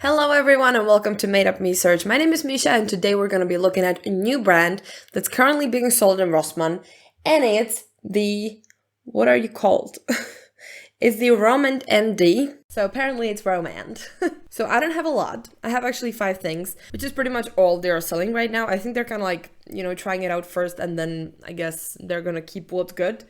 Hello everyone and welcome to Made Up Me Search. My name is Misha and today we're going to be looking at a new brand that's currently being sold in Rossmann, and it's the, what are you called? It's the ROM&ND. So apparently it's ROM&. So I don't have a lot. I have actually 5 things, which is pretty much all they're selling right now. I think they're kind of like, trying it out first and then I guess they're going to keep what's good.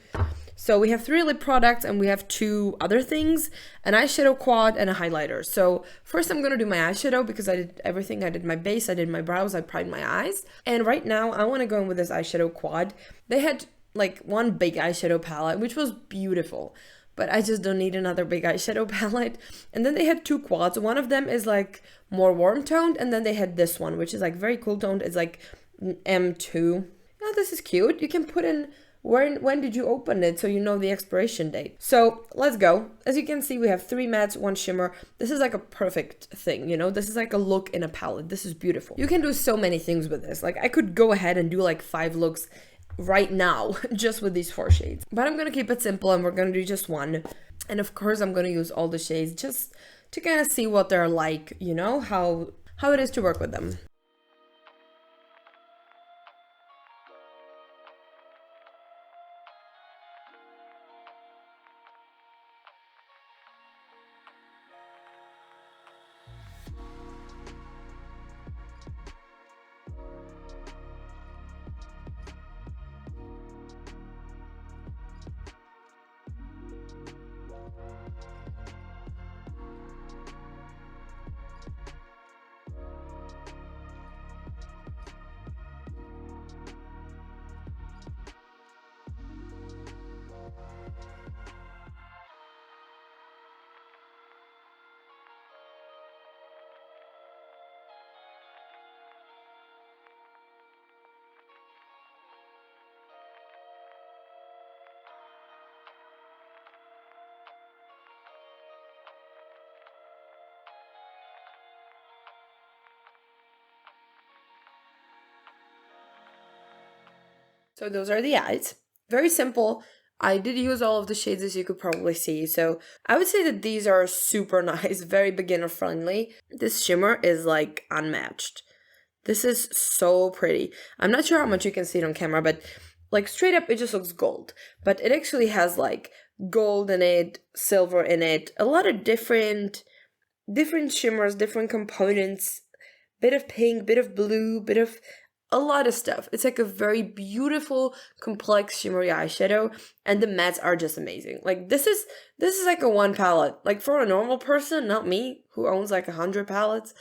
So we have 3 lip products and we have 2 other things, an eyeshadow quad and a highlighter. So first I'm going to do my eyeshadow because I did everything. I did my base, I did my brows, I primed my eyes. And right now I want to go in with this eyeshadow quad. They had like one big eyeshadow palette, which was beautiful, but I just don't need another big eyeshadow palette. And then they had 2 quads. One of them is like more warm toned, and then they had this one, which is like very cool toned. It's like M2. Oh, this is cute. You can put in when did you open it so you know the expiration date. So let's go. As you can see, we have 3 mattes, 1 shimmer. This is like a perfect thing, this is like a look in a palette. This is beautiful. You can do so many things with this. Like I could go ahead and do like 5 looks right now just with these 4 shades, but I'm gonna keep it simple and we're gonna do just one. And of course I'm gonna use all the shades just to kind of see what they're like, how it is to work with them. So those are the eyes. Very simple. I did use all of the shades, as you could probably see. So I would say that these are super nice, very beginner friendly. This shimmer is like unmatched. This is so pretty. I'm not sure how much you can see it on camera, but like straight up it just looks gold. But it actually has like gold in it, silver in it, a lot of different shimmers, different components, bit of pink, bit of blue, bit of a lot of stuff. It's like a very beautiful, complex shimmery eyeshadow, and the mattes are just amazing. Like this is like a 1 palette. Like for a normal person, not me, who owns like 100 palettes,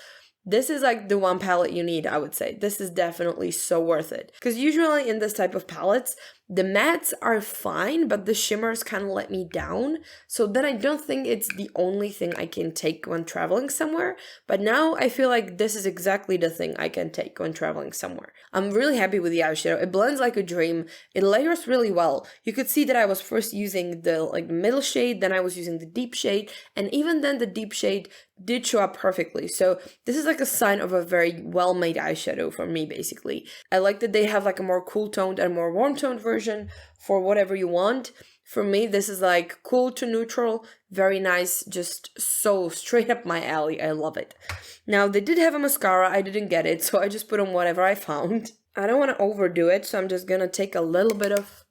this is like the 1 palette you need, I would say. This is definitely so worth it. Because usually in this type of palettes, the mattes are fine, but the shimmers kind of let me down. So then I don't think it's the only thing I can take when traveling somewhere. But now I feel like this is exactly the thing I can take when traveling somewhere. I'm really happy with the eyeshadow. It blends like a dream. It layers really well. You could see that I was first using the middle shade, then I was using the deep shade, and even then the deep shade did show up perfectly. So this is like a sign of a very well-made eyeshadow for me, basically. I like that they have like a more cool toned and more warm toned version for whatever you want. For me, this is like cool to neutral, very nice, just so straight up my alley. I love it. Now, they did have a mascara. I didn't get it, so I just put on whatever I found. I don't want to overdo it, so I'm just gonna take a little bit of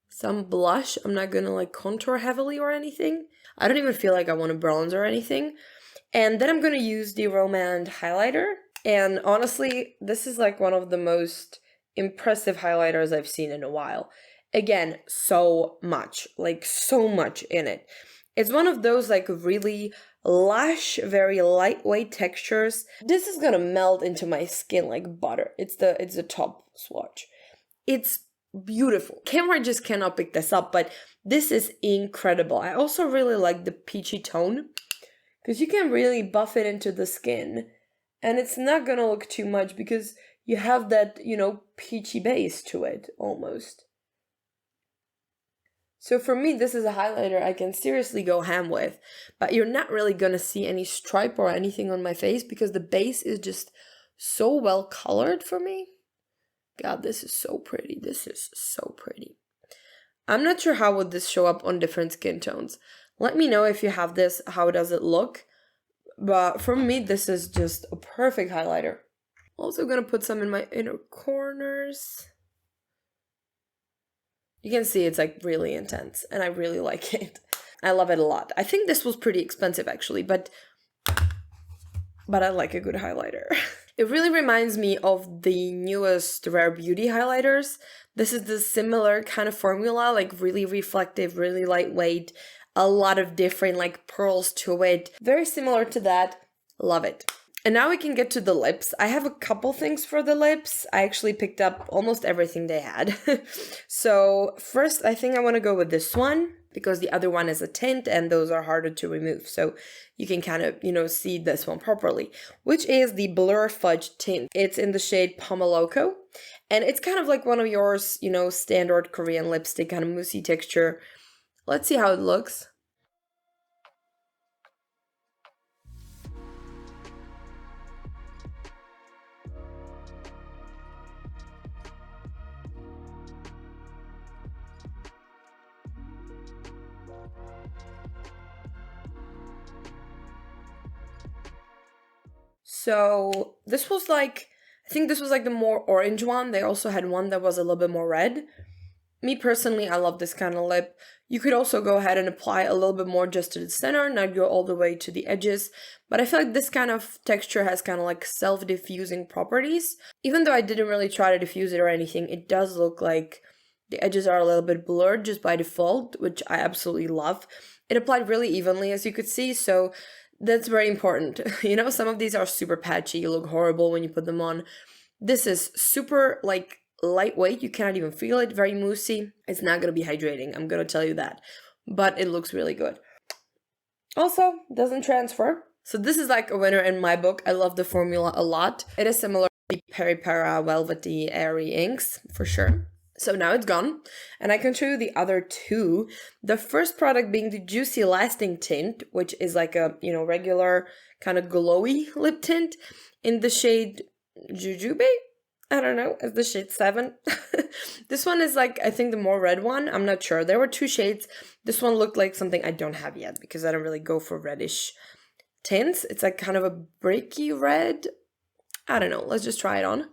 some blush. I'm not gonna like contour heavily or anything. I don't even feel like I want to bronze or anything. And then I'm gonna use the ROM&ND highlighter. And honestly, this is like one of the most impressive highlighters I've seen in a while. Again, so much in it. It's one of those like really lush, very lightweight textures. This is gonna melt into my skin like butter. It's the top swatch. It's beautiful. Camera just cannot pick this up, but this is incredible. I also really like the peachy tone because you can really buff it into the skin and it's not gonna look too much because you have that, peachy base to it, almost. So for me, this is a highlighter I can seriously go ham with, but you're not really gonna see any stripe or anything on my face because the base is just so well colored for me. God, this is so pretty. This is so pretty. I'm not sure how would this show up on different skin tones. Let me know if you have this, how does it look? But for me, this is just a perfect highlighter. Also gonna put some in my inner corners. You can see it's like really intense and I really like it. I love it a lot. I think this was pretty expensive actually, but I like a good highlighter. It really reminds me of the newest Rare Beauty highlighters. This is the similar kind of formula, like really reflective, really lightweight, a lot of different like pearls to it. Very similar to that. Love it. And now we can get to the lips. I have a couple things for the lips. I actually picked up almost everything they had. So first, I think I want to go with this one because the other one is a tint and those are harder to remove. So you can kind of, you know, see this one properly, which is the Blur Fudge tint. It's in the shade Pomeloco. And it's kind of like one of yours, you know, standard Korean lipstick, kind of moussey texture. Let's see how it looks. So this was like, I think this was like the more orange one. They also had one that was a little bit more red. Me personally, I love this kind of lip. You could also go ahead and apply a little bit more just to the center, not go all the way to the edges. But I feel like this kind of texture has kind of like self-diffusing properties. Even though I didn't really try to diffuse it or anything, it does look like the edges are a little bit blurred just by default, which I absolutely love. It applied really evenly, as you could see, so that's very important. You know, some of these are super patchy, look horrible when you put them on. This is super like lightweight, you cannot even feel it, very moussey. It's not gonna be hydrating, I'm gonna tell you that, but it looks really good. Also, doesn't transfer. So this is like a winner in my book. I love the formula a lot. It is similar to the Peri Para Velvety Airy inks, for sure. So now it's gone, and I can show you the other two. The first product being the Juicy Lasting Tint, which is like a, you know, regular kind of glowy lip tint in the shade Jujube. I don't know, it's the shade 7. This one is like, I think the more red one, I'm not sure. There were two shades. This one looked like something I don't have yet because I don't really go for reddish tints. It's like kind of a bricky red. I don't know, let's just try it on.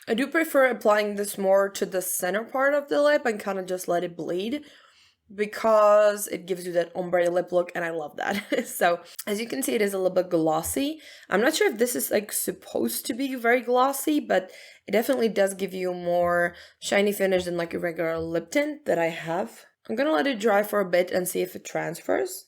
I do prefer applying this more to the center part of the lip and kind of just let it bleed because it gives you that ombre lip look and I love that. So as you can see, it is a little bit glossy. I'm not sure if this is like supposed to be very glossy, but it definitely does give you more shiny finish than like a regular lip tint that I have. I'm gonna let it dry for a bit and see if it transfers.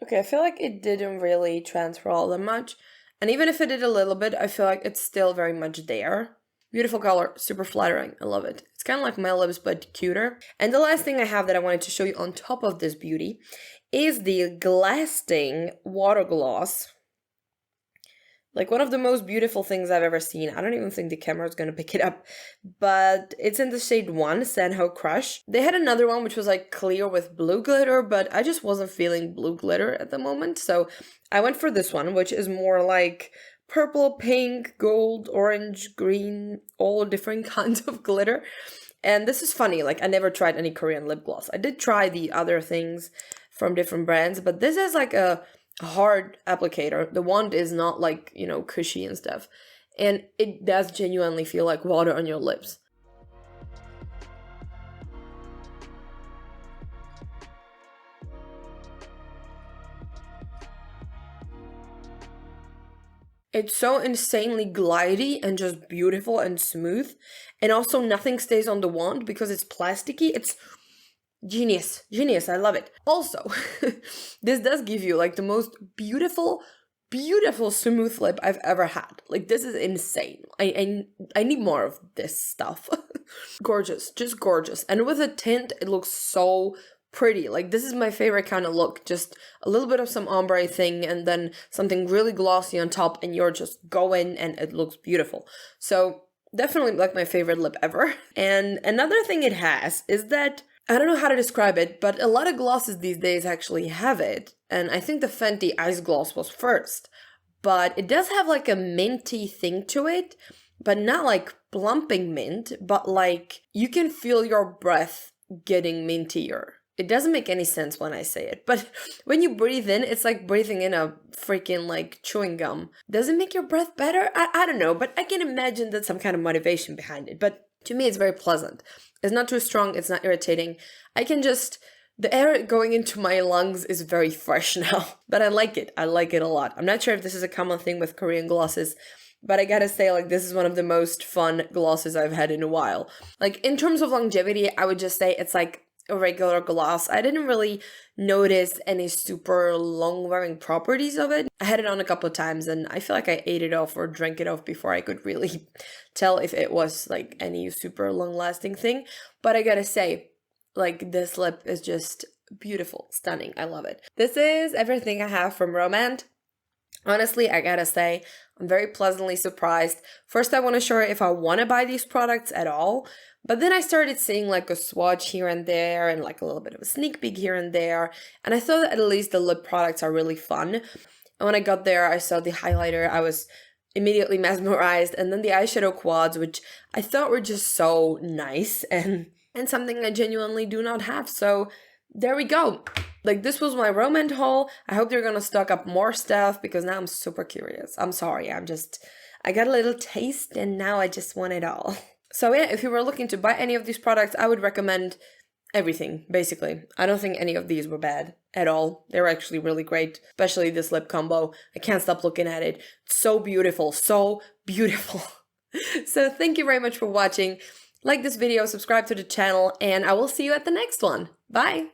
Okay, I feel like it didn't really transfer all that much. And even if it did a little bit, I feel like it's still very much there. Beautiful color, super flattering, I love it. It's kind of like my lips, but cuter. And the last thing I have that I wanted to show you on top of this beauty is the Glasting Water Gloss. Like one of the most beautiful things I've ever seen. I don't even think the camera is going to pick it up, but it's in the shade 1, Sanho Crush. They had another one which was like clear with blue glitter, but I just wasn't feeling blue glitter at the moment. So I went for this one, which is more like purple, pink, gold, orange, green, all different kinds of glitter. And this is funny, like I never tried any Korean lip gloss. I did try the other things from different brands, but this is like a hard applicator. The wand is not like, you know, cushy and stuff. And it does genuinely feel like water on your lips. It's so insanely glidey and just beautiful and smooth. And also nothing stays on the wand because it's plasticky. It's genius. Genius. I love it. Also, this does give you like the most beautiful smooth lip I've ever had. Like this is insane. I need more of this stuff. Gorgeous. Just gorgeous. And with a tint, it looks so pretty. Like this is my favorite kind of look. Just a little bit of some ombre thing and then something really glossy on top and you're just going and it looks beautiful. So definitely like my favorite lip ever. And another thing it has is that I don't know how to describe it, but a lot of glosses these days actually have it. And I think the Fenty Ice Gloss was first. But it does have like a minty thing to it, but not like plumping mint, but like you can feel your breath getting mintier. It doesn't make any sense when I say it, but when you breathe in, it's like breathing in a freaking like chewing gum. Does it make your breath better? I don't know, but I can imagine there's some kind of motivation behind it. But to me, it's very pleasant. It's not too strong, it's not irritating. I can just, the air going into my lungs is very fresh now, but I like it a lot. I'm not sure if this is a common thing with Korean glosses, but I gotta say, like, this is one of the most fun glosses I've had in a while. Like, in terms of longevity, I would just say it's like a regular gloss. I didn't really notice any super long-wearing properties of it. I had it on a couple of times and I feel like I ate it off or drank it off before I could really tell if it was like any super long-lasting thing. But I gotta say, like, this lip is just beautiful, stunning. I love it. This is everything I have from ROM&ND. Honestly, I gotta say, I'm very pleasantly surprised. First, I wasn't sure if I want to buy these products at all, but then I started seeing like a swatch here and there and like a little bit of a sneak peek here and there, and I thought that at least the lip products are really fun. And when I got there, I saw the highlighter, I was immediately mesmerized, and then the eyeshadow quads, which I thought were just so nice and something I genuinely do not have. So there we go. Like, this was my ROM&ND haul. I hope they're gonna stock up more stuff because now I'm super curious. I'm sorry, I got a little taste and now I just want it all. So yeah, if you were looking to buy any of these products, I would recommend everything, basically. I don't think any of these were bad at all. They were actually really great, especially this lip combo. I can't stop looking at it. It's so beautiful, so beautiful. So thank you very much for watching. Like this video, subscribe to the channel, and I will see you at the next one. Bye!